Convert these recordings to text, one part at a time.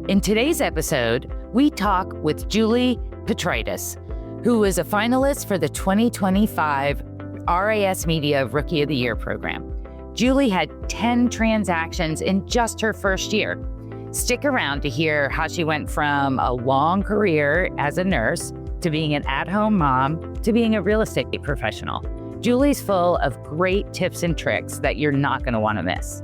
In today's episode, we talk with Julie Peteritas, who is a finalist for the 2025 RISMedia Rookie of the Year program. Julie had 10 transactions in just her first year. Stick around to hear how she went from a long career as a nurse to being an at-home mom to being a real estate professional. Julie's full of great tips and tricks that you're not going to want to miss.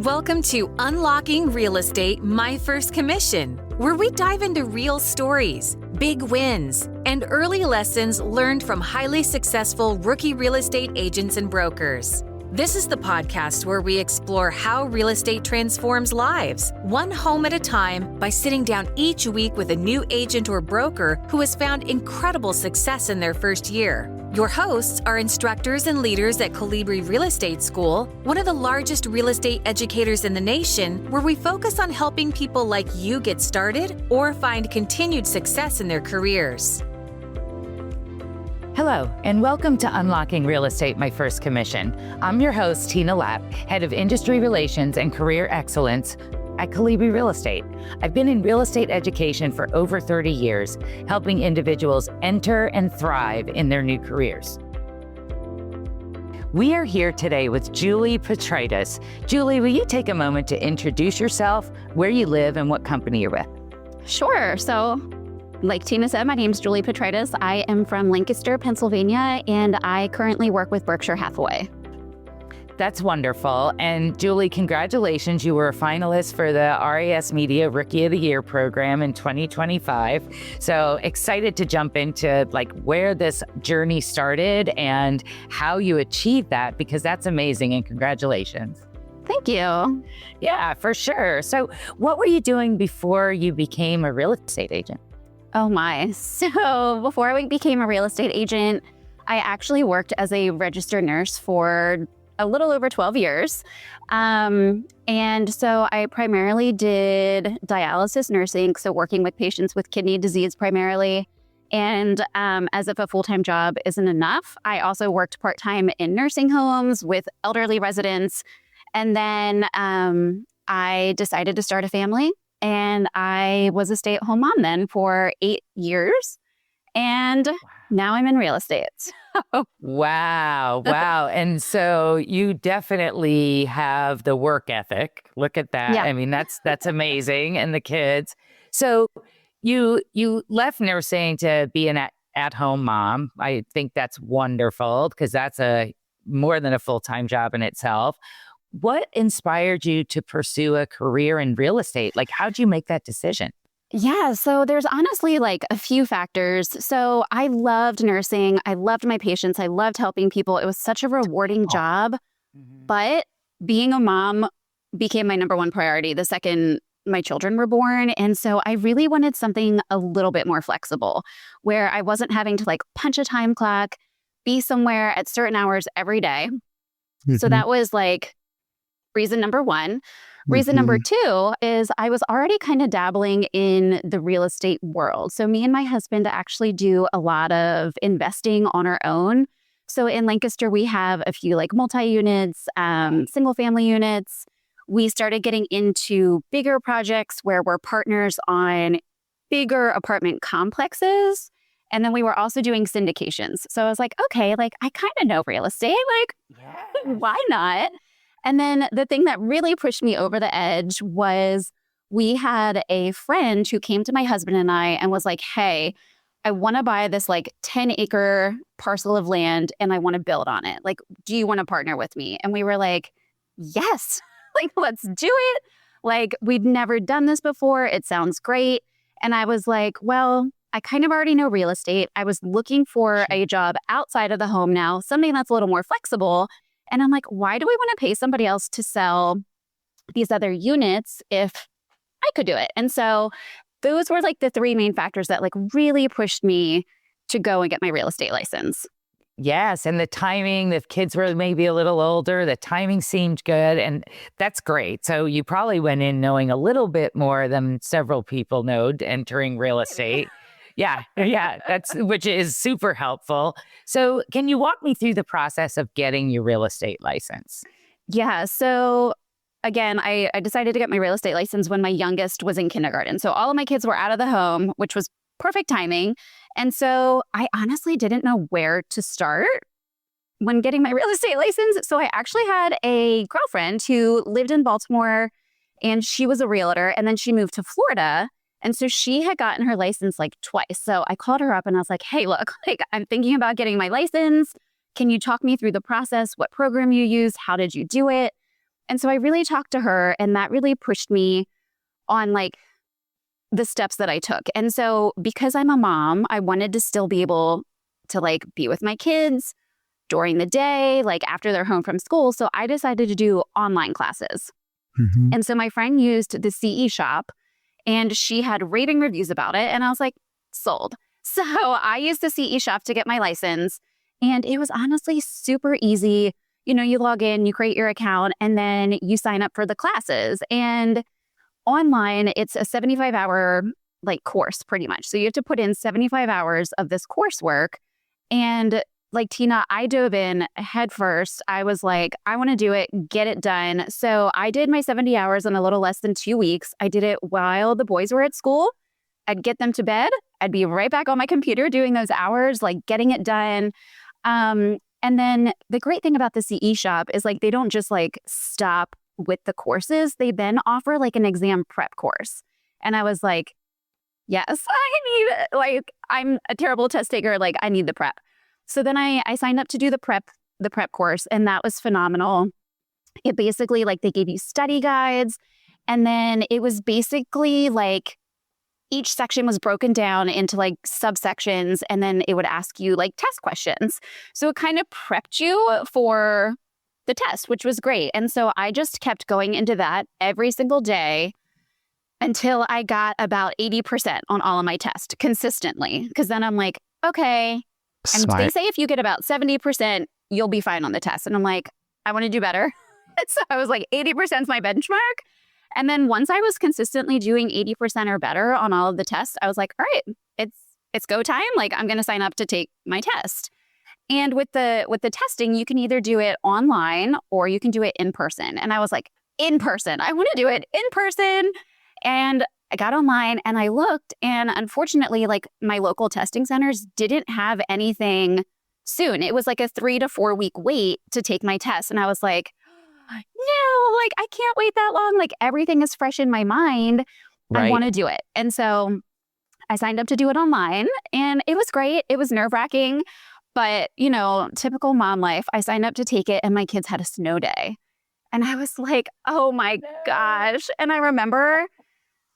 Welcome to Unlocking Real Estate, My First Commission, where we dive into real stories, big wins, and early lessons learned from highly successful rookie real estate agents and brokers. This is the podcast where we explore how real estate transforms lives, one home at a time, by sitting down each week with a new agent or broker who has found incredible success in their first year. Your hosts are instructors and leaders at Colibri Real Estate School, one of the largest real estate educators in the nation, where we focus on helping people like you get started or find continued success in their careers. Hello, and welcome to Unlocking Real Estate, My First Commission. I'm your host, Tina Lapp, Head of Industry Relations and Career Excellence at Colibri Real Estate. I've been in real estate education for over 30 years, helping individuals enter and thrive in their new careers. We are here today with Julie Peteritas. Julie, will you take a moment to introduce yourself, where you live, and what company you're with? Sure. So, like Tina said, my name is Julie Peteritas. I am from Lancaster, Pennsylvania, and I currently work with Berkshire Hathaway. That's wonderful. And Julie, congratulations. You were a finalist for the RISMedia Rookie of the Year program in 2025. So excited to jump into where this journey started and how you achieved that, because that's amazing, and congratulations. Thank you. Yeah, for sure. So what were you doing before you became a real estate agent? Oh my. So before I became a real estate agent, I actually worked as a registered nurse for a little over 12 years. And so I primarily did dialysis nursing, so working with patients with kidney disease primarily. And as if a full-time job isn't enough, I also worked part-time in nursing homes with elderly residents. And then I decided to start a family, and I was a stay-at-home mom then for 8 years. And now I'm in real estate. Wow. And so you definitely have the work ethic. Look at that. Yeah. I mean, that's amazing. And the kids. So you left nursing to be an at-home mom. I think that's wonderful, because that's more than a full-time job in itself. What inspired you to pursue a career in real estate? How'd you make that decision? Yeah, so there's honestly a few factors. So I loved nursing. I loved my patients. I loved helping people. It was such a rewarding job. Mm-hmm. But being a mom became my number one priority the second my children were born. And so I really wanted something a little bit more flexible, where I wasn't having to punch a time clock, be somewhere at certain hours every day. Mm-hmm. So that was reason number one. Reason number two is I was already kind of dabbling in the real estate world. So me and my husband actually do a lot of investing on our own. So in Lancaster, we have a few multi-units, single family units. We started getting into bigger projects where we're partners on bigger apartment complexes. And then we were also doing syndications. So I was like, okay, I kind of know real estate. Why not? And then the thing that really pushed me over the edge was we had a friend who came to my husband and I and was like, hey, I want to buy this 10-acre parcel of land and I want to build on it. Do you want to partner with me? And we were like, yes, let's do it. We'd never done this before. It sounds great. And I was like, well, I kind of already know real estate. I was looking for a job outside of the home now, something that's a little more flexible. And I'm like, why do we want to pay somebody else to sell these other units if I could do it? And so those were the three main factors that really pushed me to go and get my real estate license. Yes. And the timing, the kids were maybe a little older, the timing seemed good. And that's great. So you probably went in knowing a little bit more than several people know entering real estate. Yeah, which is super helpful. So can you walk me through the process of getting your real estate license? Yeah, so again, I decided to get my real estate license when my youngest was in kindergarten. So all of my kids were out of the home, which was perfect timing. And so I honestly didn't know where to start when getting my real estate license. So I actually had a girlfriend who lived in Baltimore and she was a realtor, and then she moved to Florida. And so she had gotten her license like twice. So I called her up and I was like, hey, look, like I'm thinking about getting my license. Can you talk me through the process? What program you use? How did you do it? And so I really talked to her, and that really pushed me on like the steps that I took. And so because I'm a mom, I wanted to still be able to like be with my kids during the day, like after they're home from school. So I decided to do online classes. Mm-hmm. And so my friend used the CE shop and she had raving reviews about it. And I was like, sold. So I used the CE shop to get my license. And it was honestly super easy. You know, you log in, you create your account, and then you sign up for the classes. And online, it's a 75-hour like course pretty much. So you have to put in 75 hours of this coursework. And like Tina, I dove in head first. I was like, I want to do it, get it done. So I did my 70 hours in a little less than 2 weeks. I did it while the boys were at school. I'd get them to bed. I'd be right back on my computer doing those hours, like getting it done. And then the great thing about the CE shop is like they don't just like stop with the courses. They then offer like an exam prep course. And I was like, yes, I need it. Like I'm a terrible test taker. Like I need the prep. So then I signed up to do the prep course, and that was phenomenal. It basically like they gave you study guides, and then it was basically like each section was broken down into like subsections, and then it would ask you like test questions. So it kind of prepped you for the test, which was great. And so I just kept going into that every single day until I got about 80% on all of my tests consistently. Because then I'm like, okay. And Smart. they say if you get about 70%, you'll be fine on the test. And I'm like, I want to do better. So I was like, 80% is my benchmark. And then once I was consistently doing 80% or better on all of the tests, I was like, all right, it's go time. Like I'm going to sign up to take my test. And with the testing, you can either do it online or you can do it in person. And I was like, in person. I want to do it in person. And I got online and I looked, and unfortunately, like my local testing centers didn't have anything soon. It was like a 3 to 4 week wait to take my test. And I was like, no, like I can't wait that long. Like everything is fresh in my mind. Right. I want to do it. And so I signed up to do it online, and it was great. It was nerve-wracking, but you know, typical mom life. I signed up to take it and my kids had a snow day. And I was like, oh my gosh. And I remember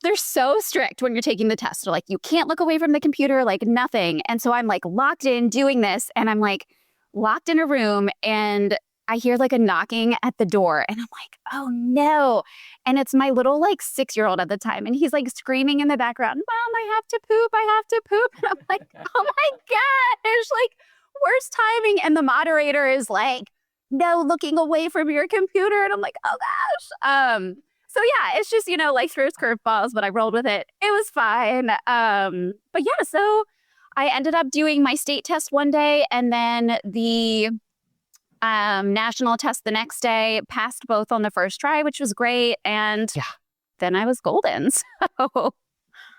they're so strict when you're taking the test. They're like, you can't look away from the computer, like nothing. And so I'm like locked in doing this, and I'm like locked in a room, and I hear like a knocking at the door, and I'm like, oh no. And it's my little like 6-year-old at the time. And he's like screaming in the background, Mom, I have to poop. I have to poop. And I'm like, oh my gosh, like worst timing. And the moderator is like, no looking away from your computer. And I'm like, oh gosh. So yeah, it's just, you know, life throws curveballs, but I rolled with it. It was fine. But yeah, so I ended up doing my state test one day, and then the national test the next day, passed both on the first try, which was great. And then I was golden. So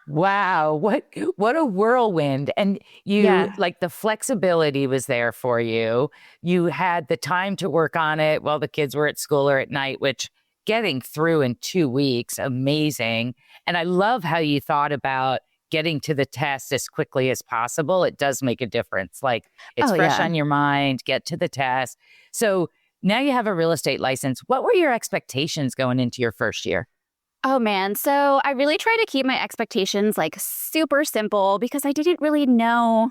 Wow, what a whirlwind. And you like the flexibility was there for you. You had the time to work on it while the kids were at school or at night, which getting through in 2 weeks, amazing. And I love how you thought about getting to the test as quickly as possible. It does make a difference. Like it's fresh on your mind, get to the test. So now you have a real estate license. What were your expectations going into your first year? Oh man. So I really try to keep my expectations like super simple because I didn't really know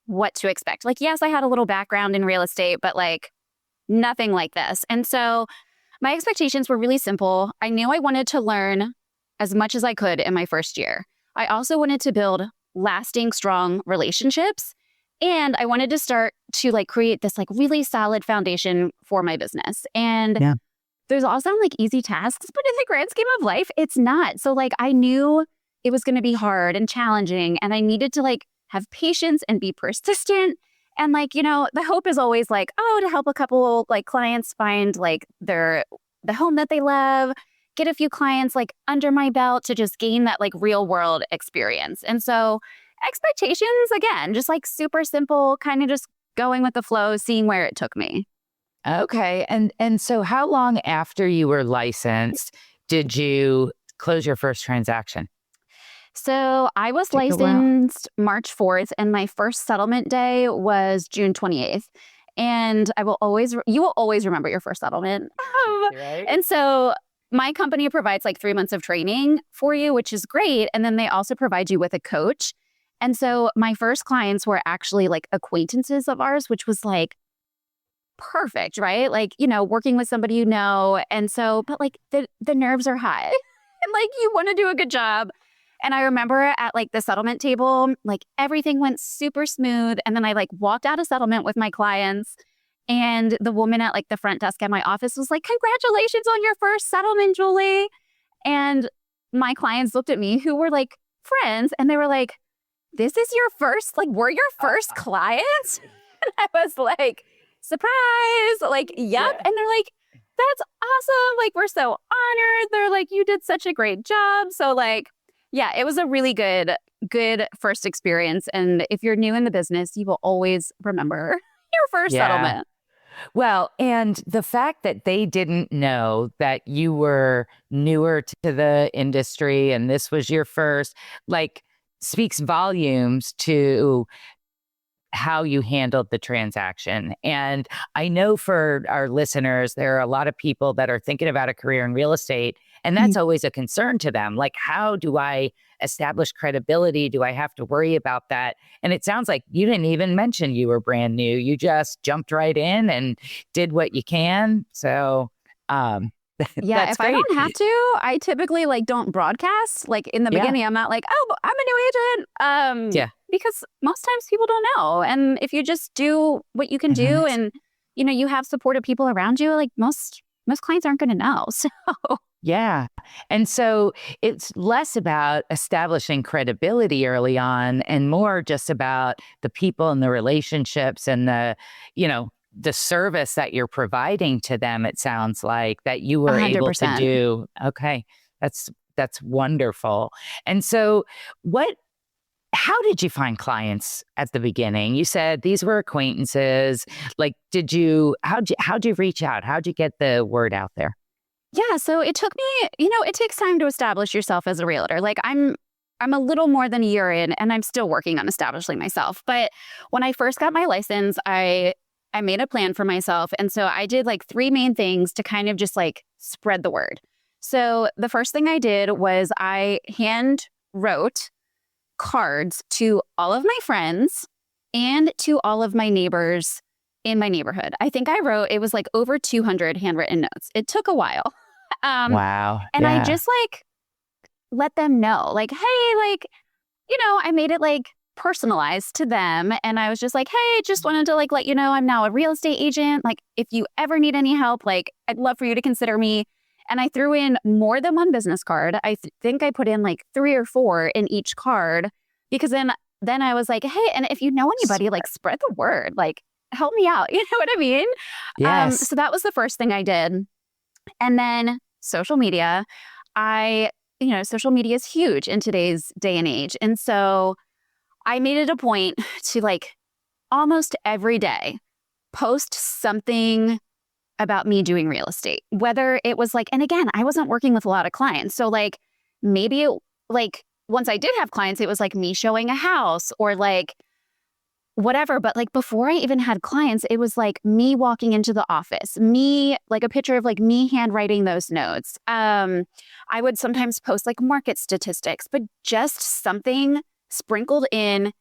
what to expect. Like, yes, I had a little background in real estate, but like nothing like this. And so my expectations were really simple. I knew I wanted to learn as much as I could in my first year. I also wanted to build lasting, strong relationships. And I wanted to start to like create this like really solid foundation for my business. And there's also like easy tasks, but in the grand scheme of life, it's not. So like I knew it was going to be hard and challenging, and I needed to like have patience and be persistent. And like, you know, the hope is always like, oh, to help a couple like clients find like their the home that they love, get a few clients like under my belt to just gain that like real world experience. And so expectations, again, just like super simple, kind of just going with the flow, seeing where it took me. Okay. And so how long after you were licensed did you close your first transaction? So I was Took a while. licensed March 4th, and my first settlement day was June 28th. And you will always remember your first settlement. Right. And so my company provides like 3 months of training for you, which is great. And then they also provide you with a coach. And so my first clients were actually like acquaintances of ours, which was like perfect, right? Like, working with somebody you know. And so, but like the nerves are high and like you want to do a good job. And I remember at like the settlement table, like everything went super smooth. And then I like walked out of settlement with my clients. And the woman at like the front desk at my office was like, "Congratulations on your first settlement, Julie." And my clients looked at me who were like friends and they were like, "This is your first, like, we're your first clients?" And I was like, "Surprise." Like, yep. Yeah. And they're like, "That's awesome. Like, we're so honored." They're like, "You did such a great job." So like, yeah, it was a really good first experience. And if you're new in the business, you will always remember your first settlement. Well, and the fact that they didn't know that you were newer to the industry and this was your first, like, speaks volumes to how you handled the transaction. And I know for our listeners, there are a lot of people that are thinking about a career in real estate, and that's always a concern to them. Like, how do I establish credibility? Do I have to worry about that? And it sounds like you didn't even mention you were brand new. You just jumped right in and did what you can. So, Yeah, that's if I great. don't have to, I typically like don't broadcast. Like in the Yeah. beginning, I'm not like, "Oh, I'm a new agent." Yeah. Because most times people don't know. And if you just do what you can do and you have supportive people around you, like most clients aren't going to know. So Yeah. And so it's less about establishing credibility early on and more just about the people and the relationships and the service that you're providing to them. It sounds like that you were able to 100%. do. Okay. That's wonderful. And so how did you find clients at the beginning? You said these were acquaintances. Like, how'd you reach out? How'd you get the word out there? Yeah, so it took me, it takes time to establish yourself as a realtor. Like I'm a little more than a year in and I'm still working on establishing myself. But when I first got my license, I made a plan for myself. And so I did like 3 main things to kind of just like spread the word. So the first thing I did was I hand wrote cards to all of my friends and to all of my neighbors in my neighborhood. I think it was like over 200 handwritten notes. It took a while. Wow. And I Yeah. just like let them know, like, hey, like, I made it like personalized to them. And I was just like, hey, just wanted to like let you know I'm now a real estate agent. Like, if you ever need any help, like, I'd love for you to consider me. And I threw in more than one business card. I think I put in like 3 or 4 in each card because then I was like, hey, and if you know anybody, like spread the word, like help me out. You know what I mean? Yes. So that was the first thing I did. And then social media, social media is huge in today's day and age. And so I made it a point to like almost every day post something about me doing real estate, whether it was like, and again, I wasn't working with a lot of clients. So like maybe once I did have clients, it was like me showing a house or like whatever. But like before I even had clients, it was like me walking into the office, me like a picture of like me handwriting those notes. I would sometimes post like market statistics, but just something sprinkled in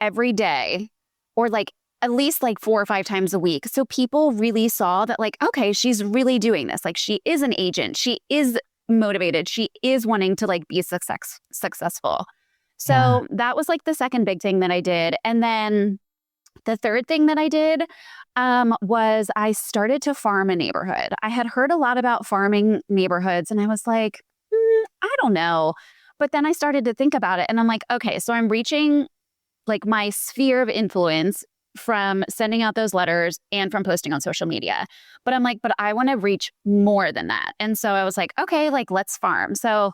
every day or like at least like 4 or 5 times a week. So people really saw that like, okay, she's really doing this. Like she is an agent. She is motivated. She is wanting to like be successful. So that was like the second big thing that I did. And then the third thing that I did was I started to farm a neighborhood. I had heard a lot about farming neighborhoods and I was like, I don't know. But then I started to think about it and I'm like, okay, so I'm reaching like my sphere of influence from sending out those letters and from posting on social media. But I'm like, but I want to reach more than that. And so I was like, okay, like let's farm. So,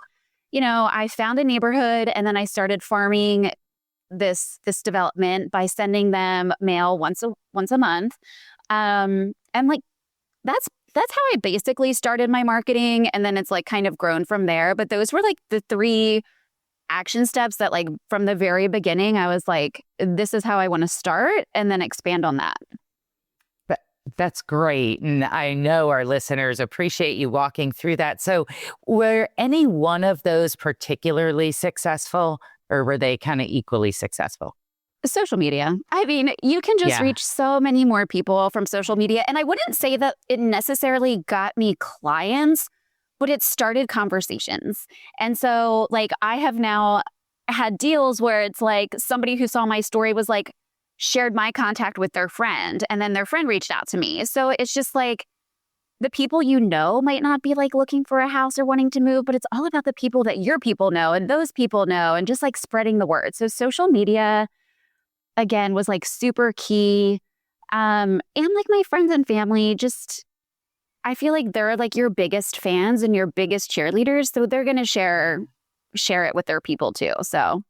I found a neighborhood and then I started farming this development by sending them mail once a month. And like that's how I basically started my marketing. And then it's like kind of grown from there. But those were like the 3 action steps that like from the very beginning, I was like, this is how I want to start and then expand on that. That's great. And I know our listeners appreciate you walking through that. So were any one of those particularly successful or were they kind of equally successful? Social media. I mean, you can just reach so many more people from social media. And I wouldn't say that it necessarily got me clients, but it started conversations. And so like I have now had deals where it's like somebody who saw my story was like, shared my contact with their friend and then their friend reached out to me. So it's just like the people might not be like looking for a house or wanting to move, but it's all about the people that your people know and those people know and just like spreading the word. So social media, again, was like super key. And like my friends and family, just I feel like they're like your biggest fans and your biggest cheerleaders. So they're going to share it with their people too. So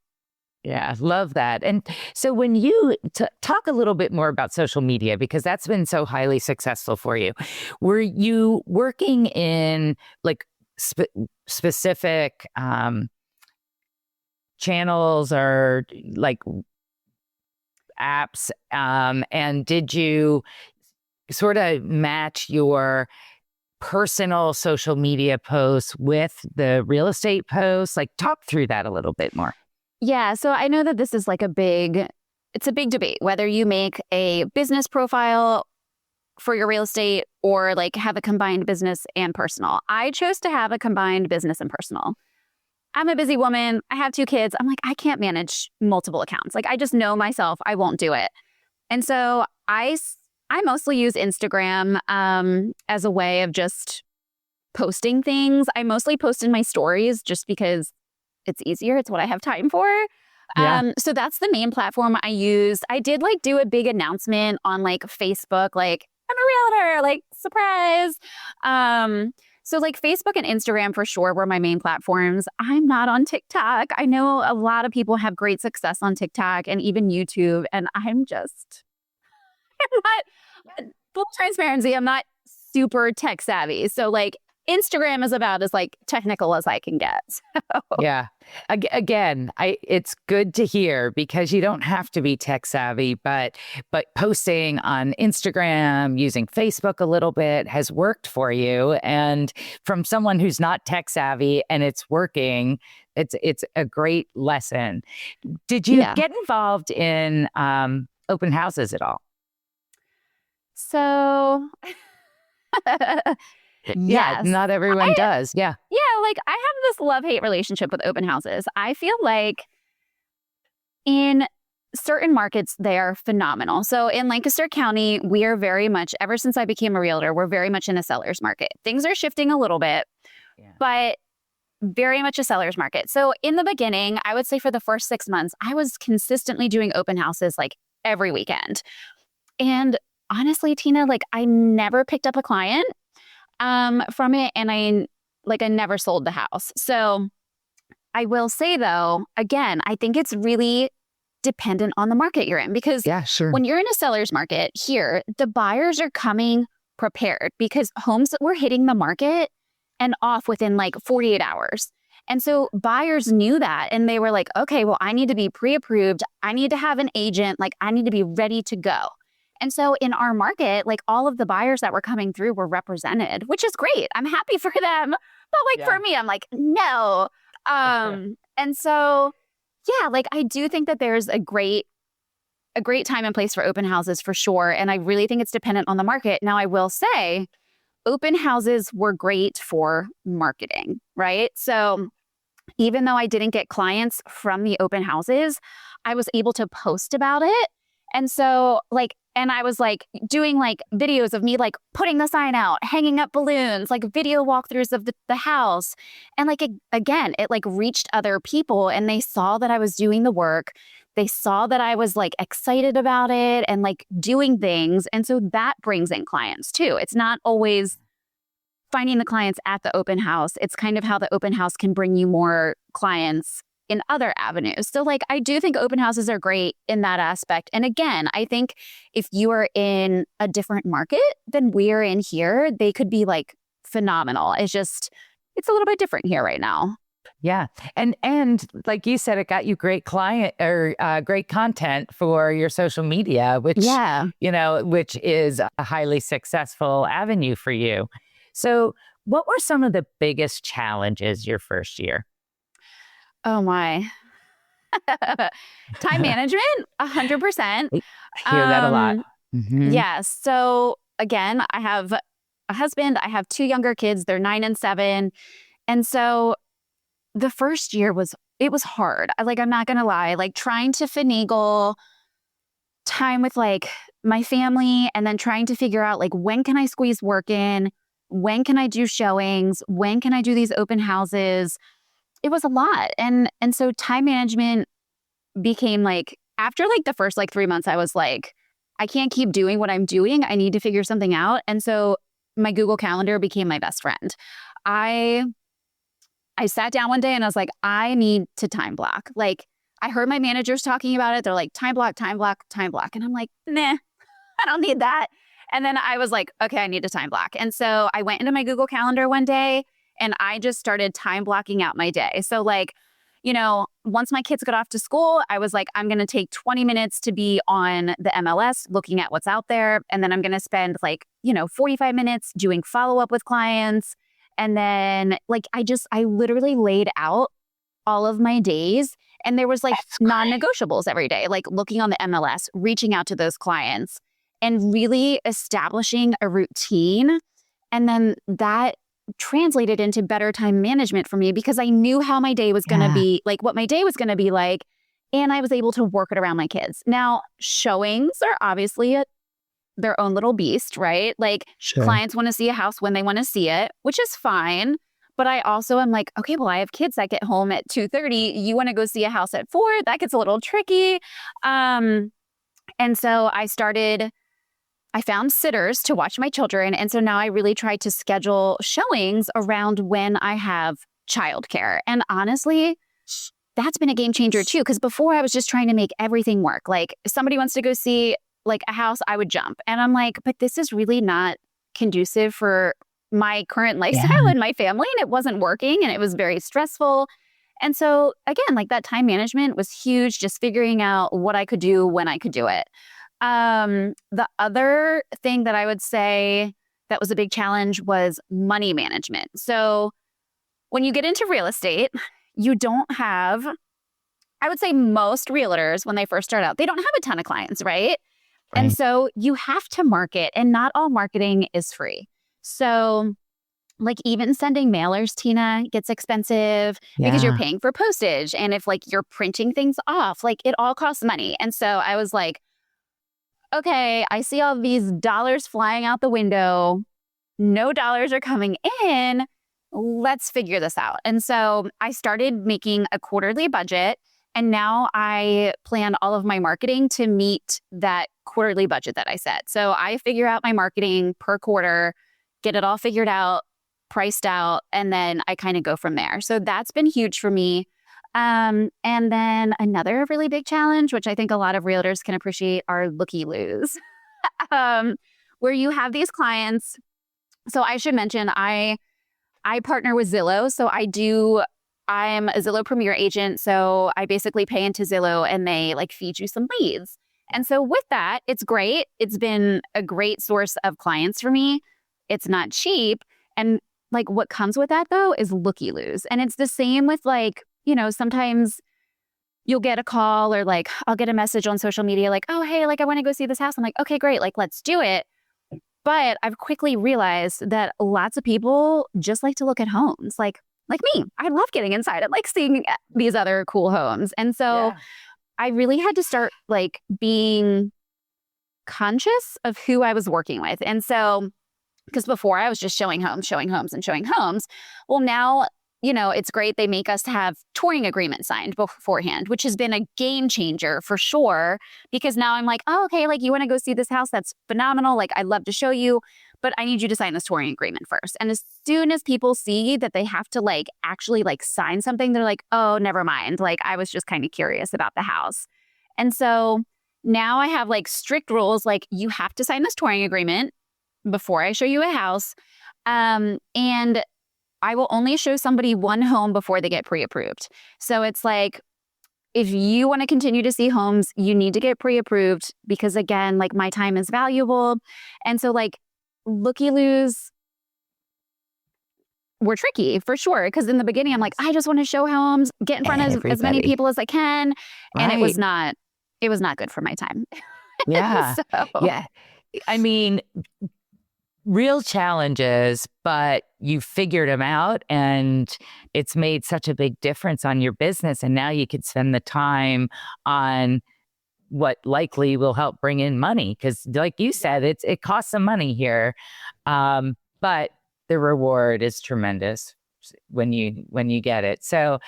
yeah, love that. And so when you talk a little bit more about social media, because that's been so highly successful for you, were you working in like specific channels or like apps? And did you sort of match your personal social media posts with the real estate posts? Like talk through that a little bit more. Yeah, so I know that this is like it's a big debate, whether you make a business profile for your real estate or like have a combined business and personal. I chose to have a combined business and personal. I'm a busy woman. I have 2 kids. I'm like, I can't manage multiple accounts. Like I just know myself, I won't do it. And so I mostly use Instagram as a way of just posting things. I mostly post in my stories just because it's easier. It's what I have time for. Yeah. So that's the main platform I use. I did like do a big announcement on like Facebook, like I'm a realtor, like surprise. So like Facebook and Instagram for sure were my main platforms. I'm not on TikTok. I know a lot of people have great success on TikTok and even YouTube. And I'm not, full transparency, I'm not super tech savvy. So like Instagram is about as like technical as I can get. So. Yeah. Again, it's good to hear because you don't have to be tech savvy, but posting on Instagram, using Facebook a little bit has worked for you. And from someone who's not tech savvy and it's working, it's a great lesson. Did you get involved in open houses at all? So yeah, not everyone does. Yeah. Yeah, like I have this love-hate relationship with open houses. I feel like in certain markets, they are phenomenal. So in Lancaster County, we are very much, ever since I became a realtor, we're very much in a seller's market. Things are shifting a little bit, but very much a seller's market. So in the beginning, I would say for the first 6 months, I was consistently doing open houses like every weekend. And honestly, Tina, like I never picked up a client from it. And I never sold the house. So I will say though, again, I think it's really dependent on the market you're in because when you're in a seller's market here, the buyers are coming prepared because homes were hitting the market and off within like 48 hours. And so buyers knew that and they were like, okay, well, I need to be pre-approved. I need to have an agent. Like I need to be ready to go. And so in our market, like all of the buyers that were coming through were represented, which is great. I'm happy for them. But like for me, I'm like, no. And so, yeah, like I do think that there's a great time and place for open houses for sure. And I really think it's dependent on the market. Now, I will say open houses were great for marketing, right? So even though I didn't get clients from the open houses, I was able to post about it. And so and I was like doing like videos of me like putting the sign out, hanging up balloons, like video walkthroughs of the house. And like, again, it like reached other people and they saw that I was doing the work. They saw that I was like excited about it and like doing things. And so that brings in clients too. It's not always finding the clients at the open house. It's kind of how the open house can bring you more clients in other avenues. So like, I do think open houses are great in that aspect. And again, I think if you are in a different market than we're in here, they could be like phenomenal. It's a little bit different here right now. Yeah. And like you said, it got you great client or great content for your social media, which, which is a highly successful avenue for you. So what were some of the biggest challenges your first year? Oh my. Time management, 100%. Hear that a lot. Mm-hmm. Yeah. So again, I have a husband. I have 2 younger kids. They're 9 and 7. And so the first year was hard. I'm not going to lie, like trying to finagle time with like my family and then trying to figure out like, when can I squeeze work in? When can I do showings? When can I do these open houses? It was a lot. And so time management became like, after like the first like 3 months, I was like, I can't keep doing what I'm doing. I need to figure something out. And so my Google Calendar became my best friend. I sat down one day and I was like, I need to time block. Like, I heard my managers talking about it. They're like, time block, time block, time block. And I'm like, nah, I don't need that. And then I was like, okay, I need a time block. And so I went into my Google Calendar one day and I just started time blocking out my day. So like, once my kids got off to school, I was like, I'm going to take 20 minutes to be on the MLS looking at what's out there. And then I'm going to spend 45 minutes doing follow-up with clients. And then like, I literally laid out all of my days and there was like non-negotiables every day, like looking on the MLS, reaching out to those clients and really establishing a routine. And then that translated into better time management for me because I knew how my day was going to be, like what my day was going to be like. And I was able to work it around my kids. Now, showings are obviously their own little beast, right? Like clients want to see a house when they want to see it, which is fine. But I also am like, okay, well, I have kids that get home at 2:30. You want to go see a house at 4? That gets a little tricky. And so I found sitters to watch my children. And so now I really try to schedule showings around when I have childcare. And honestly, that's been a game changer too. Because before I was just trying to make everything work. Like if somebody wants to go see like a house, I would jump. And I'm like, but this is really not conducive for my current lifestyle and my family. And it wasn't working and it was very stressful. And so again, like that time management was huge, just figuring out what I could do when I could do it. The other thing that I would say that was a big challenge was money management. So when you get into real estate, you don't have, I would say most realtors, when they first start out, they don't have a ton of clients, right? And so you have to market and not all marketing is free. So like even sending mailers, Tina, gets expensive because you're paying for postage. And if like you're printing things off, like it all costs money. And so I was like, okay, I see all these dollars flying out the window. No dollars are coming in. Let's figure this out. And so I started making a quarterly budget. And now I plan all of my marketing to meet that quarterly budget that I set. So I figure out my marketing per quarter, get it all figured out, priced out, and then I kind of go from there. So that's been huge for me. And then another really big challenge, which I think a lot of realtors can appreciate, are looky-loos, where you have these clients. So I should mention, I partner with Zillow. So I'm a Zillow Premier agent. So I basically pay into Zillow and they like feed you some leads. And so with that, it's great. It's been a great source of clients for me. It's not cheap. And like what comes with that though is looky-loos. And it's the same with like, sometimes you'll get a call or like I'll get a message on social media like, oh, hey, like I want to go see this house. I'm like, okay, great. Like, let's do it. But I've quickly realized that lots of people just like to look at homes. Like me, I love getting inside and like seeing these other cool homes. And so I really had to start like being conscious of who I was working with. And so, because before I was just showing homes. Well, now it's great. They make us have touring agreements signed beforehand, which has been a game changer for sure. Because now I'm like, oh, okay, like you want to go see this house? That's phenomenal. Like I'd love to show you, but I need you to sign this touring agreement first. And as soon as people see that they have to like actually like sign something, they're like, oh, never mind. Like I was just kind of curious about the house. And so now I have like strict rules, like you have to sign this touring agreement before I show you a house. And I will only show somebody one home before they get pre-approved. So it's like, if you want to continue to see homes, you need to get pre-approved because again, like my time is valuable. And so like looky-loos were tricky for sure. Because in the beginning, I'm like, I just want to show homes, get in front of as many people as I can. And it was not good for my time. Yeah. Yeah. I mean, real challenges, but you figured them out and it's made such a big difference on your business. And now you could spend the time on what likely will help bring in money. Because like you said, it costs some money here. But the reward is tremendous when you get it. So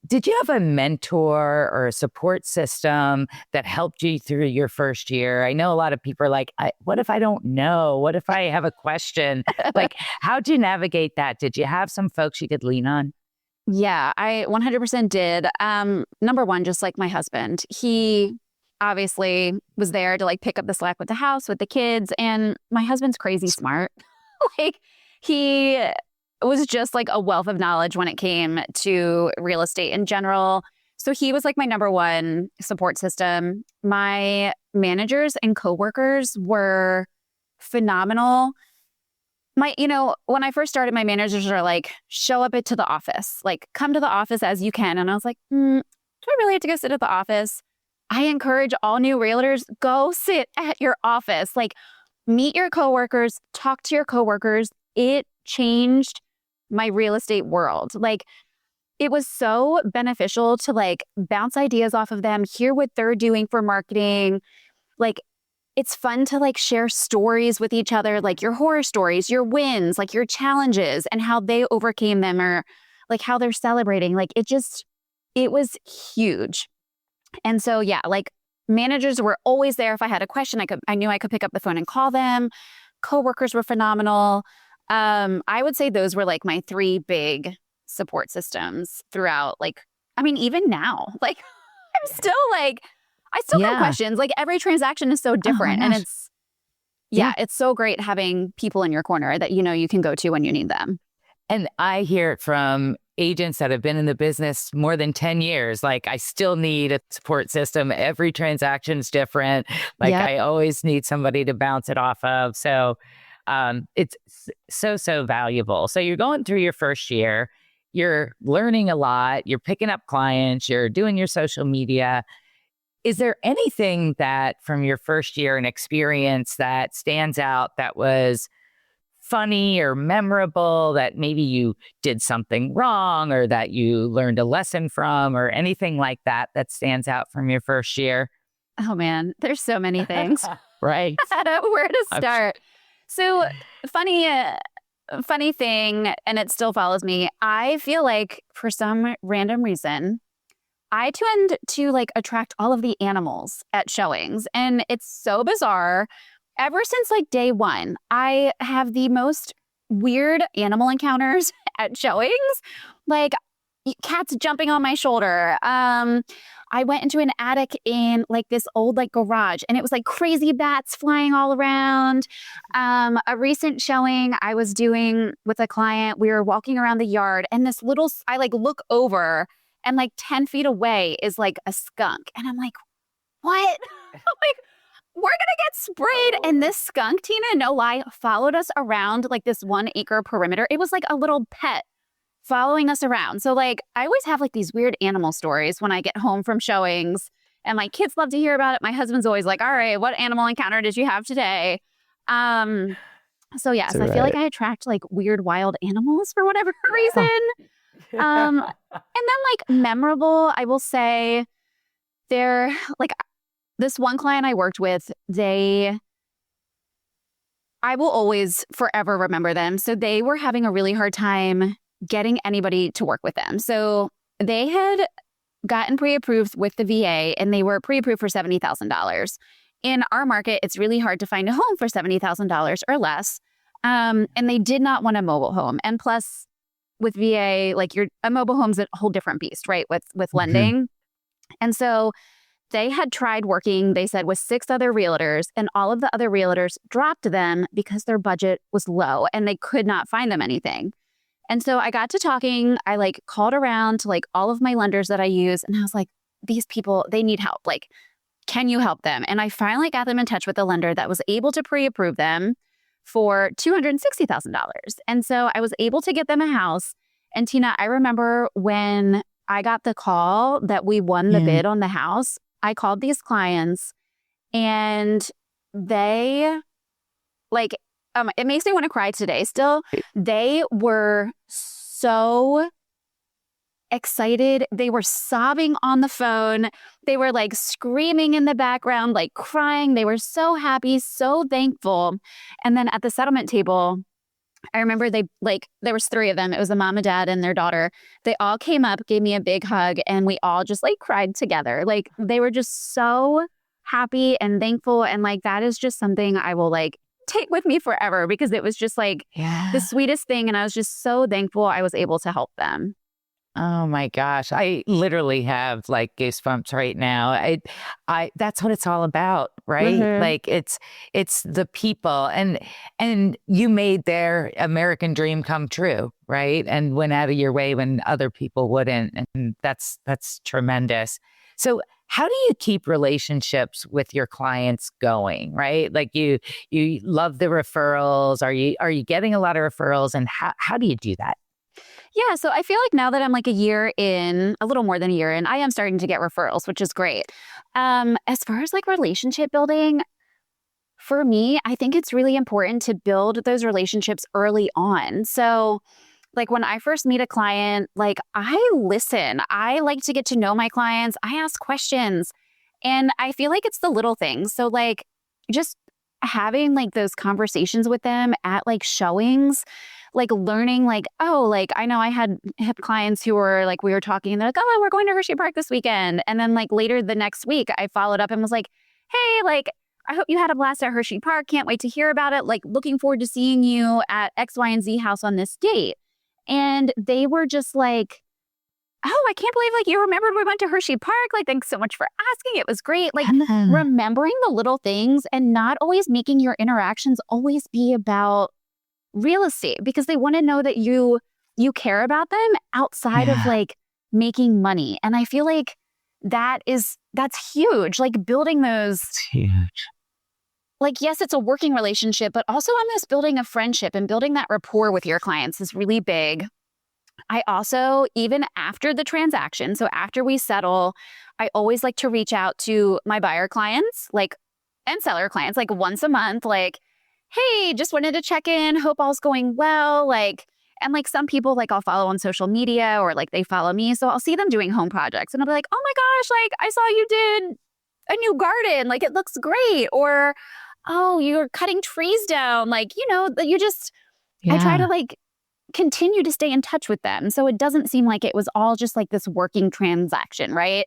did you have a mentor or a support system that helped you through your first year? I know a lot of people are like, what if I don't know? What if I have a question? Like, how'd you navigate that? Did you have some folks you could lean on? Yeah, I 100% did. Number one, just like my husband, he obviously was there to like pick up the slack with the house, with the kids. And my husband's crazy smart. Like he was just like a wealth of knowledge when it came to real estate in general. So he was like my number one support system. My managers and coworkers were phenomenal. When I first started, my managers are like, show up to the office, like come to the office as you can. And I was like, do I really have to go sit at the office? I encourage all new realtors, go sit at your office, like meet your coworkers, talk to your coworkers. It changed my real estate world. Like it was so beneficial to like bounce ideas off of them, hear what they're doing for marketing. Like it's fun to like share stories with each other, like your horror stories, your wins, like your challenges and how they overcame them or like how they're celebrating. Like it was huge. And so, yeah, like managers were always there. If I had a question, I knew I could pick up the phone and call them. Coworkers were phenomenal. I would say those were like my three big support systems throughout. Like, I mean, even now, like I'm still like, I still have questions. Like every transaction is so different. And it's so great having people in your corner that, you can go to when you need them. And I hear it from agents that have been in the business more than 10 years. Like I still need a support system. Every transaction is different. Like I always need somebody to bounce it off of. So it's so valuable. So you're going through your first year, you're learning a lot, you're picking up clients, you're doing your social media. Is there anything that from your first year and experience that stands out that was funny or memorable, that maybe you did something wrong or that you learned a lesson from or anything like that stands out from your first year? Oh man, there's so many things. Right. Where to start? So funny thing, and it still follows me. I feel like for some random reason, I tend to like attract all of the animals at showings. And it's so bizarre. Ever since like day one, I have the most weird animal encounters at showings. Like cats jumping on my shoulder. I went into an attic in like this old like garage and it was like crazy bats flying all around. A recent showing I was doing with a client, we were walking around the yard and I like look over and like 10 feet away is like a skunk. And I'm like, what? I'm like, we're going to get sprayed. And this skunk, Tina, no lie, followed us around like this 1 acre perimeter. It was like a little pet following us around. So like, I always have like these weird animal stories when I get home from showings and my kids love to hear about it. My husband's always like, all right, what animal encounter did you have today? So yes, I feel like I attract like weird wild animals for whatever reason. And then like memorable, I will say they're like this one client I worked with, I will always forever remember them. So they were having a really hard time getting anybody to work with them. So they had gotten pre-approved with the VA and they were pre-approved for $70,000. In our market, it's really hard to find a home for $70,000 or less. And they did not want a mobile home. And plus with VA, like a mobile home's a whole different beast, right? With lending. And so they had tried working, they said, with 6 other realtors, and all of the other realtors dropped them because their budget was low and they could not find them anything. And so I got to talking. I like called around to like all of my lenders that I use. And I was like, these people, they need help. Like, can you help them? And I finally got them in touch with a lender that was able to pre-approve them for $260,000. And so I was able to get them a house. And Tina, I remember when I got the call that we won the bid on the house, I called these clients and they like, it makes me want to cry today still. They were so excited. They were sobbing on the phone. They were like screaming in the background, like crying. They were so happy, so thankful. And then at the settlement table, I remember there was 3 of them. It was a mom, a dad, and their daughter. They all came up, gave me a big hug, and we all just like cried together. Like they were just so happy and thankful. And like, that is just something I will like take with me forever because it was just like the sweetest thing. And I was just so thankful I was able to help them. Oh my gosh. I literally have like goosebumps right now. I that's what it's all about, right? Like it's the people and you made their American dream come true, right? And went out of your way when other people wouldn't. And that's tremendous. So how do you keep relationships with your clients going, right? Like you love the referrals. Are you getting a lot of referrals, and how do you do that? Yeah, so I feel like now that I'm like a little more than a year in, I am starting to get referrals, which is great. As far as like relationship building, for me, I think it's really important to build those relationships early on. So like when I first meet a client, like I listen. I like to get to know my clients. I ask questions. And I feel like it's the little things. So like just having like those conversations with them at like showings, like learning like, oh, like I know I had clients who were like, we were talking and they're like, oh, we're going to Hershey Park this weekend. And then like later the next week, I followed up and was like, hey, like, I hope you had a blast at Hershey Park. Can't wait to hear about it. Like looking forward to seeing you at X, Y, and Z house on this date. And they were just like, oh, I can't believe like you remembered we went to Hershey Park. Like, thanks so much for asking. It was great. Like remembering the little things and not always making your interactions always be about real estate, because they want to know that you care about them outside of like making money. And I feel like that's huge. Like building those. It's huge. Like, yes, it's a working relationship, but also almost building a friendship and building that rapport with your clients is really big. I also, even after the transaction, so after we settle, I always like to reach out to my buyer clients, like, and seller clients, like once a month, like, hey, just wanted to check in, hope all's going well. Like, and like some people, like I'll follow on social media or like they follow me. So I'll see them doing home projects and I'll be like, oh my gosh, like I saw you did a new garden. Like it looks great. Or, oh, you're cutting trees down. Like, you just, I try to like continue to stay in touch with them. So it doesn't seem like it was all just like this working transaction, right?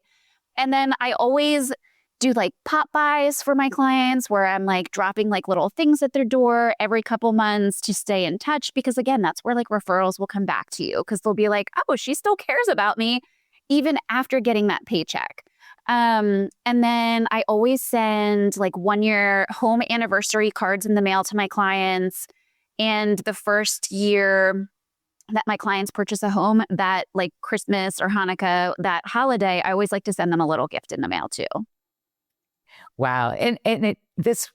And then I always do like pop buys for my clients where I'm like dropping like little things at their door every couple months to stay in touch. Because again, that's where like referrals will come back to you because they'll be like, oh, she still cares about me even after getting that paycheck. And then I always send like 1-year home anniversary cards in the mail to my clients. And the first year that my clients purchase a home, that like Christmas or Hanukkah, that holiday, I always like to send them a little gift in the mail too. Wow. And this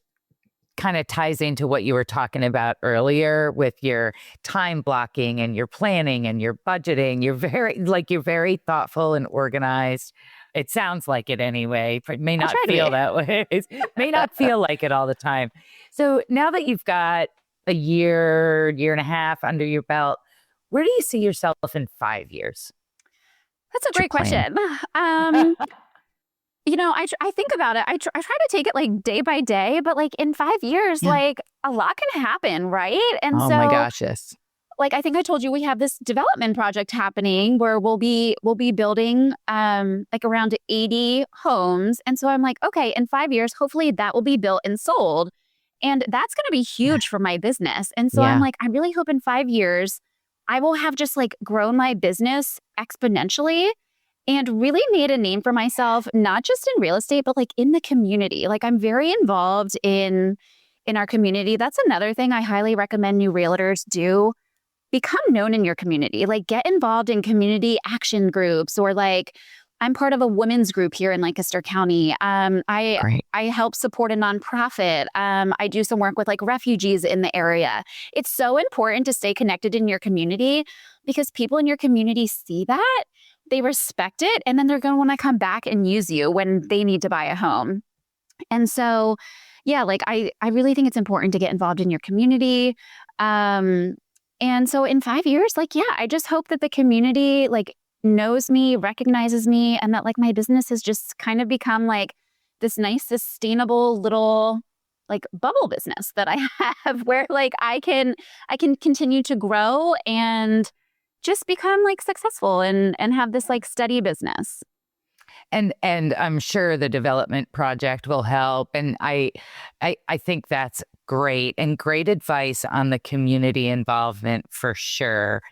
kind of ties into what you were talking about earlier with your time blocking and your planning and your budgeting. You're very thoughtful and organized. It sounds like it anyway. It may not feel that way. It may not feel like it all the time. So now that you've got a year and a half under your belt, where do you see yourself in 5 years? That's a great question. I think about it. I try to take it like day by day, but like in 5 years, like a lot can happen, right? And oh my gosh, yes. like I think I told you, we have this development project happening where we'll be building like around 80 homes. And so I'm like, okay, in 5 years, hopefully that will be built and sold. And that's going to be huge for my business. And so I'm Yeah. like, I really hope in 5 years, I will have just like grown my business exponentially and really made a name for myself, not just in real estate, but like in the community. Like I'm very involved in our community. That's another thing I highly recommend new realtors do. Become known in your community. Like get involved in community action groups, or like I'm part of a women's group here in Lancaster County. Great. I help support a nonprofit. I do some work with like refugees in the area. It's so important to stay connected in your community because people in your community see that, they respect it, and then they're going to want to come back and use you when they need to buy a home. And so, yeah, like I really think it's important to get involved in your community. And so in 5 years, like, yeah, I just hope that the community like knows me, recognizes me, and that like my business has just kind of become like this nice, sustainable little like bubble business that I have where like I can continue to grow and just become like successful and have this like steady business. And I'm sure the development project will help. And I think that's great, and great advice on the community involvement for sure.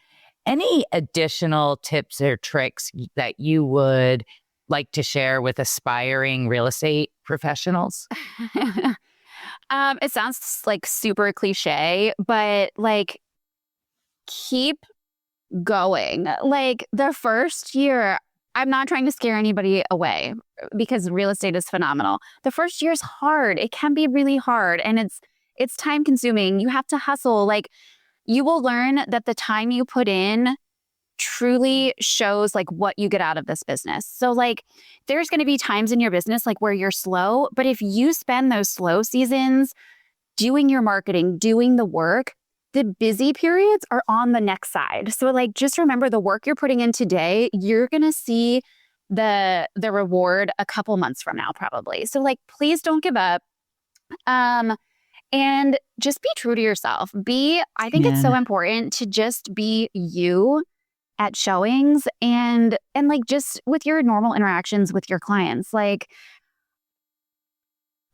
Any additional tips or tricks that you would like to share with aspiring real estate professionals? It sounds like super cliche, but like keep going. Like the first year, I'm not trying to scare anybody away because real estate is phenomenal. The first year is hard. It can be really hard, and it's time consuming. You have to hustle. Like you will learn that the time you put in truly shows like what you get out of this business. So like there's going to be times in your business like where you're slow, but if you spend those slow seasons doing your marketing, doing the work, the busy periods are on the next side. So like just remember the work you're putting in today, you're going to see the reward a couple months from now probably. So like please don't give up. And just be true to yourself. I think it's so important to just be you at showings and like just with your normal interactions with your clients. Like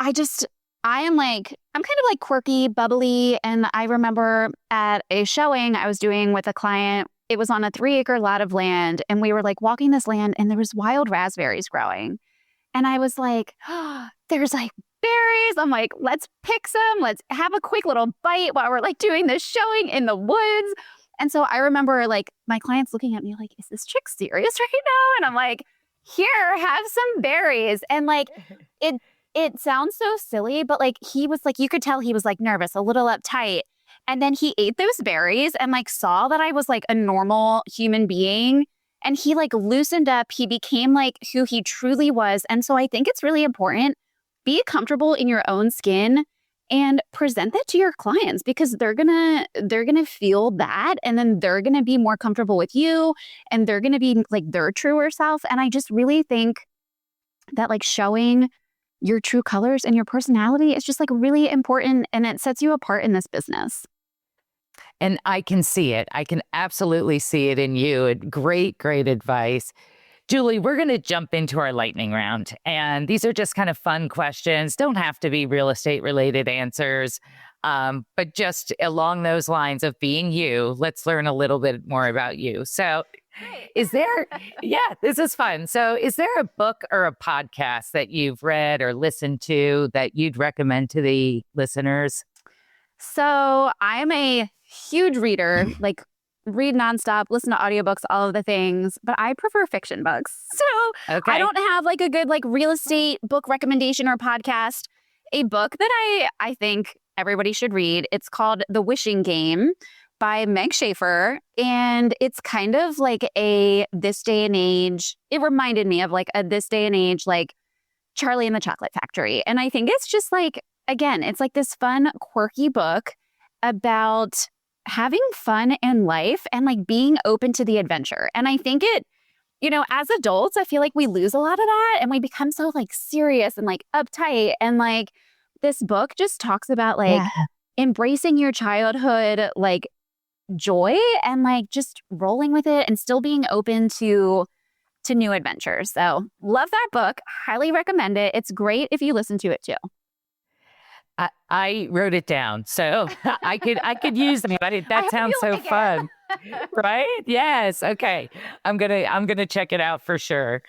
I'm kind of like quirky, bubbly. And I remember at a showing I was doing with a client, it was on a 3-acre lot of land. And we were like walking this land and there was wild raspberries growing. And I was like, oh, there's like berries. I'm like, let's pick some. Let's have a quick little bite while we're like doing this showing in the woods. And so I remember like my clients looking at me like, is this chick serious right now? And I'm like, here, have some berries. And like, it sounds so silly, but like he was like, you could tell he was like nervous, a little uptight. And then he ate those berries and like saw that I was like a normal human being. And he like loosened up. He became like who he truly was. And so I think it's really important, be comfortable in your own skin and present that to your clients because they're gonna feel that, and then they're gonna be more comfortable with you and they're gonna be like their truer self. And I just really think that like showing your true colors and your personality is just like really important, and it sets you apart in this business. And I can see it. I can absolutely see it in you. Great, great advice. Julie, we're going to jump into our lightning round. And these are just kind of fun questions. Don't have to be real estate related answers. But just along those lines of being you, let's learn a little bit more about you. So is there, this is fun. So is there a book or a podcast that you've read or listened to that you'd recommend to the listeners? So I'm a huge reader, like read nonstop, listen to audiobooks, all of the things, but I prefer fiction books. So I don't have like a good like real estate book recommendation or podcast. A book that I think everybody should read, it's called The Wishing Game by Meg Schaefer. And it's kind of like a this day and age, it reminded me of like a this day and age, like Charlie and the Chocolate Factory. And I think it's just like, again, it's like this fun, quirky book about having fun in life and like being open to the adventure. And I think it, you know, as adults, I feel like we lose a lot of that and we become so like serious and like uptight. And like this book just talks about like embracing your childhood, like joy and like just rolling with it and still being open to new adventures. So love that book. Highly recommend it. It's great if you listen to it too. I wrote it down, so I could use that. That sounds so fun, right? Yes. Okay. I'm gonna check it out for sure.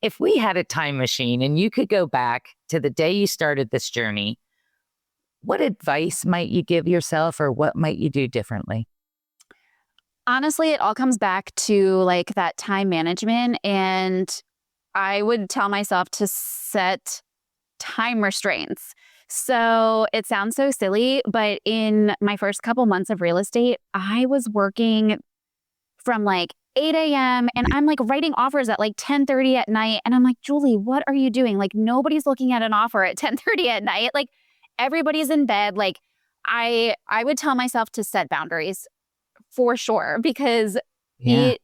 If we had a time machine and you could go back to the day you started this journey, what advice might you give yourself, or what might you do differently? Honestly, it all comes back to like that time management, and I would tell myself to set time restraints. So it sounds so silly, but in my first couple months of real estate, I was working from like 8 a.m. and I'm like writing offers at like 10:30 at night. And I'm like, Julie, what are you doing? Like nobody's looking at an offer at 10:30 at night. Like everybody's in bed. Like I would tell myself to set boundaries for sure, because it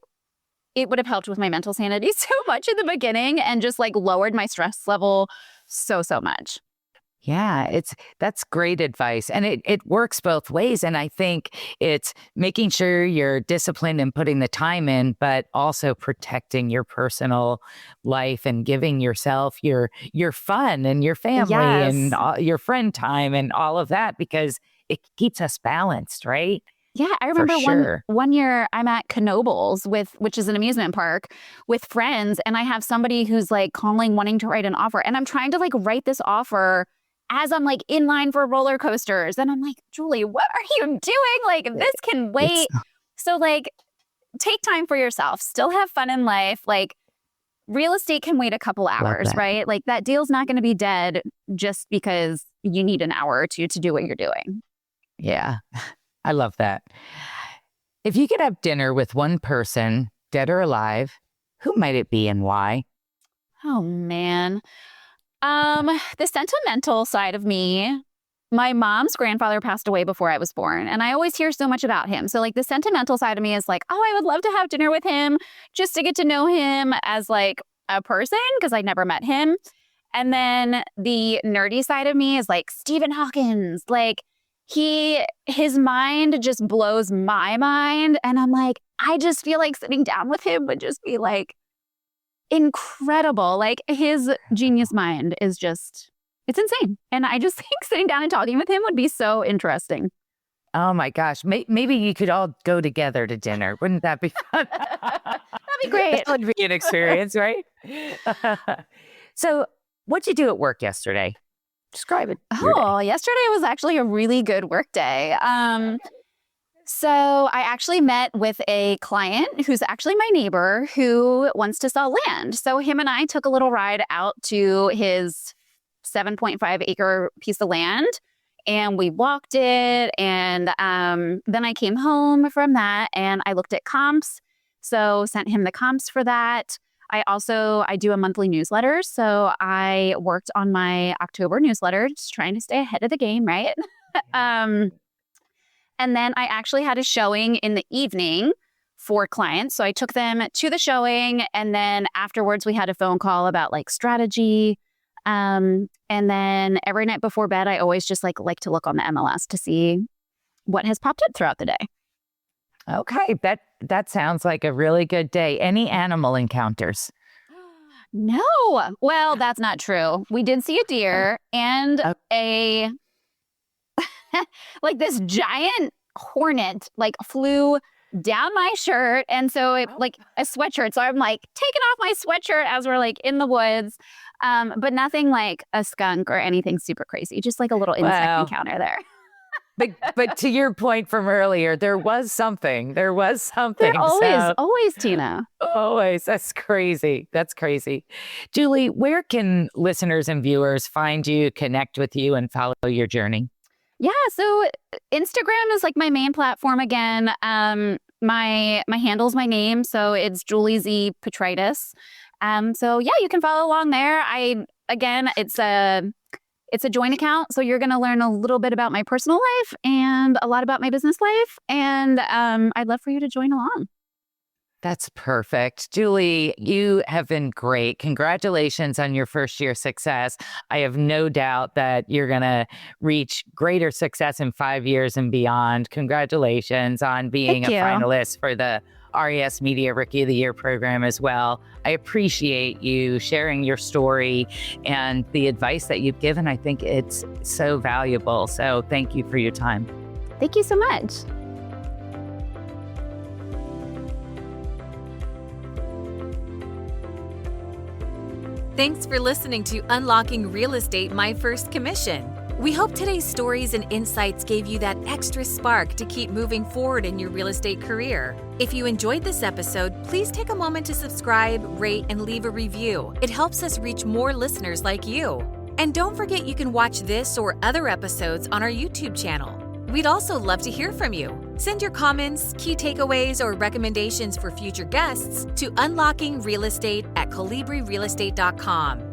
would have helped with my mental sanity so much in the beginning and just like lowered my stress level so much. Yeah, that's great advice. And it works both ways. And I think it's making sure you're disciplined and putting the time in, but also protecting your personal life and giving yourself your fun and your family and your friend time and all of that, because it keeps us balanced, right? Yeah, I remember one year I'm at Knoebels, which is an amusement park, with friends, and I have somebody who's like calling wanting to write an offer, and I'm trying to like write this offer as I'm like in line for roller coasters, and I'm like, Julie, what are you doing? Like this can wait. So like take time for yourself, still have fun in life. Like real estate can wait a couple hours, right? Like that deal's not going to be dead just because you need an hour or two to do what you're doing. Yeah. I love that. If you could have dinner with one person, dead or alive, who might it be and why? Oh, man. The sentimental side of me, my mom's grandfather passed away before I was born, and I always hear so much about him. So like the sentimental side of me is like, oh, I would love to have dinner with him just to get to know him as like a person, because I never met him. And then the nerdy side of me is like Stephen Hawking. Like his mind just blows my mind. And I'm like, I just feel like sitting down with him would just be like incredible. Like his genius mind is just, it's insane. And I just think sitting down and talking with him would be so interesting. Oh my gosh. Maybe you could all go together to dinner. Wouldn't that be fun? That'd be great. That would be an experience, right? So what'd you do at work yesterday? Describe it. Oh, yesterday was actually a really good work day. So I actually met with a client who's actually my neighbor who wants to sell land. So him and I took a little ride out to his 7.5 acre piece of land, and we walked it. And then I came home from that and I looked at comps. So sent him the comps for that. I do a monthly newsletter. So I worked on my October newsletter, just trying to stay ahead of the game, right? And then I actually had a showing in the evening for clients. So I took them to the showing, and then afterwards we had a phone call about like strategy. And then every night before bed, I always just like to look on the MLS to see what has popped up throughout the day. Okay, that sounds like a really good day. Any animal encounters? No. Well, that's not true. We did see a deer and a like this giant hornet like flew down my shirt, and so it like a sweatshirt. So I'm like taking off my sweatshirt as we're like in the woods, but nothing like a skunk or anything super crazy. Just like a little insect encounter there. But to your point from earlier, there was something. There always, Tina. Always. That's crazy. Julie, where can listeners and viewers find you, connect with you, and follow your journey? Yeah, so Instagram is like my main platform again. My handle's my name, so it's Julie Z Peteritas. So yeah, you can follow along there. It's a joint account, so you're going to learn a little bit about my personal life and a lot about my business life, and I'd love for you to join along. That's perfect. Julie, you have been great. Congratulations on your first year success. I have no doubt that you're going to reach greater success in 5 years and beyond. Congratulations on being Thank you. finalist for the RISMedia Rookie of the Year program as well. I appreciate you sharing your story and the advice that you've given. I think it's so valuable. So thank you for your time. Thank you so much. Thanks for listening to Unlocking Real Estate My First Commission. We hope today's stories and insights gave you that extra spark to keep moving forward in your real estate career. If you enjoyed this episode, please take a moment to subscribe, rate, and leave a review. It helps us reach more listeners like you. And don't forget you can watch this or other episodes on our YouTube channel. We'd also love to hear from you. Send your comments, key takeaways, or recommendations for future guests to unlockingrealestate@colibrirealestate.com.